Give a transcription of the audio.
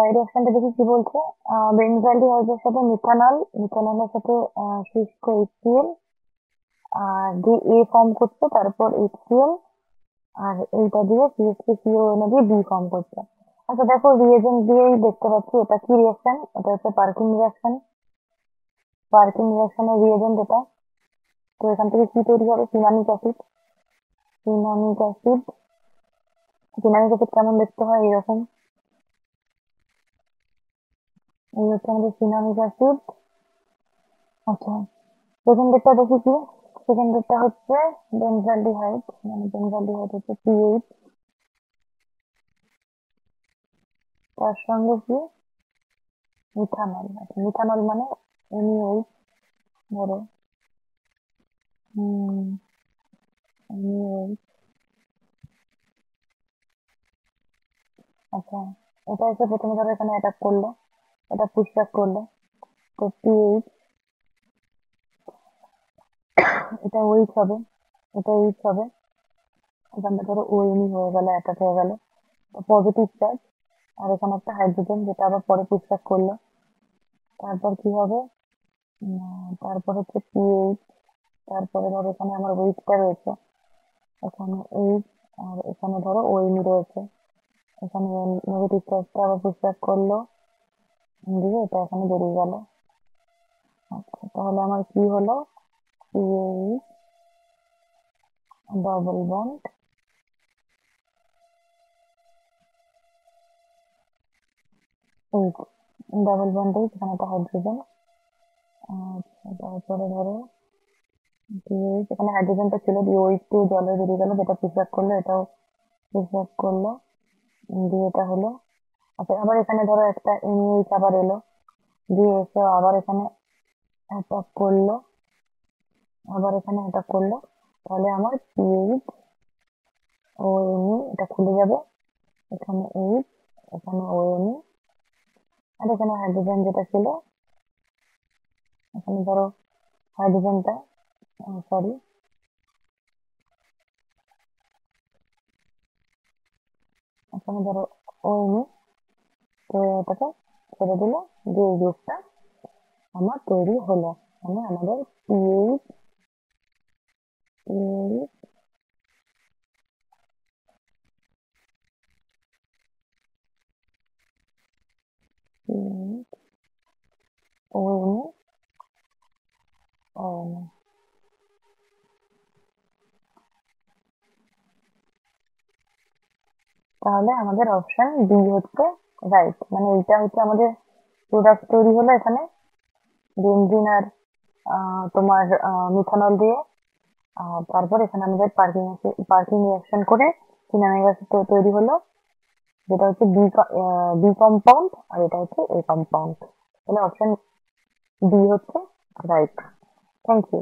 এই রিঅ্যাকশনটা দেখি কি বলছে। বেনজালডিহাইডের সাথে মিথানলের সাথে শুষ্ক HCl আর দিয়ে A ফর্ম করছে, তারপর HCl আর এইটা দিয়ে CH3CONA দিয়ে B ফর্ম করছে। আচ্ছা দেখো, রিয়েজেন্ট দিয়েই দেখতে পাচ্ছি এটা কি রিঅ্যাকশন। এটা হচ্ছে পার্কিং রিঅ্যাকশন। পার্কিং রিঅ্যাকশনের রিয়েজেন্ট এটা। তো এখান থেকে কি তৈরি হবে? Cinnamic acid. Cinnamic acid. Cinnamic acid কেমন দেখতে হয়? এরকম। এই হচ্ছে আমাদের সিনামিক অ্যাসিড। আচ্ছা, সেকেন্ডেরটা দেখি কি। সেকেন্ডেরটা হচ্ছে বেনজালডিহাইড, মানে বেনজালডিহাইড হচ্ছে PH, তার সঙ্গে কি মিথানল। আচ্ছা, মিথানল মানে NaOH, ধরো NaOH। আচ্ছা, এটা হচ্ছে প্রথমে ধরো এখানে অ্যাটাক করলো, এটা পুশব্যাক করলো, তো PH, এটা OH হবে, এটা H হবে, এখানটা ধরো ONE হয়ে গেল, অ্যাটাক হয়ে গেল, তো পজিটিভ চার্জ। আর এখানে একটা হাইড্রোজেন, যেটা আবার পরে পুশব্যাক করলো। তারপর কি হবে? তারপর হচ্ছে PH, তারপরে ধরো এখানে আমার ওয়েটটা রয়েছে, এখানে এইচ, আর এখানে ধরো ওএমই রয়েছে, এখানে নেগেটিভ চার্জটা আবার পুশব্যাক করলো, দিয়ে এটা এখানে বেরিয়ে গেল। আচ্ছা, তাহলে আমার কি হলো? CH double bond H, double bond H, এখানে একটা হাইড্রোজেন। আচ্ছা, তারপরে ধরো PH, এখানে হাইড্রোজেনটা ছিল, দিয়ে OH2 জলে বেরিয়ে গেল, যেটা পুশব্যাক করলো, এটাও পুশব্যাক করলো, দিয়ে এটা হলো। আচ্ছা, আবার এখানে ধরো একটা NaOH আবার এলো, দিয়ে এসে আবার এখানে অ্যাটাক করলো, আবার এখানে অ্যাটাক করলো, তাহলে আমার PH ONE এটা খুলে যাবে, এখানে H, এখানে ONE, আর এখানে হাইড্রোজেন যেটা ছিল, এখানে ধরো হাইড্রোজেনটা, সরি, এখানে ধরো ONE, তো এটাকে ছেড়ে দিল, যে এই গ্রুপটা আমার তৈরি হলো, মানে আমাদের PH ONE ONE। তাহলে আমাদের অপশন ডি হচ্ছে রাইট, মানে এইটা হচ্ছে আমাদের প্রোডাক্ট তৈরি হলো এখানে, বেনজিন আর তোমার মিথানল দিয়ে। আর তারপর এখানে আমাদের পার্কিং রিঅ্যাকশন করে সিনামিক অ্যাসিড তৈরি হলো, যেটা হচ্ছে বি কম্পাউন্ড, আর এটা হচ্ছে এ কম্পাউন্ড। তাহলে অপশন ডি হচ্ছে রাইট। Thank you.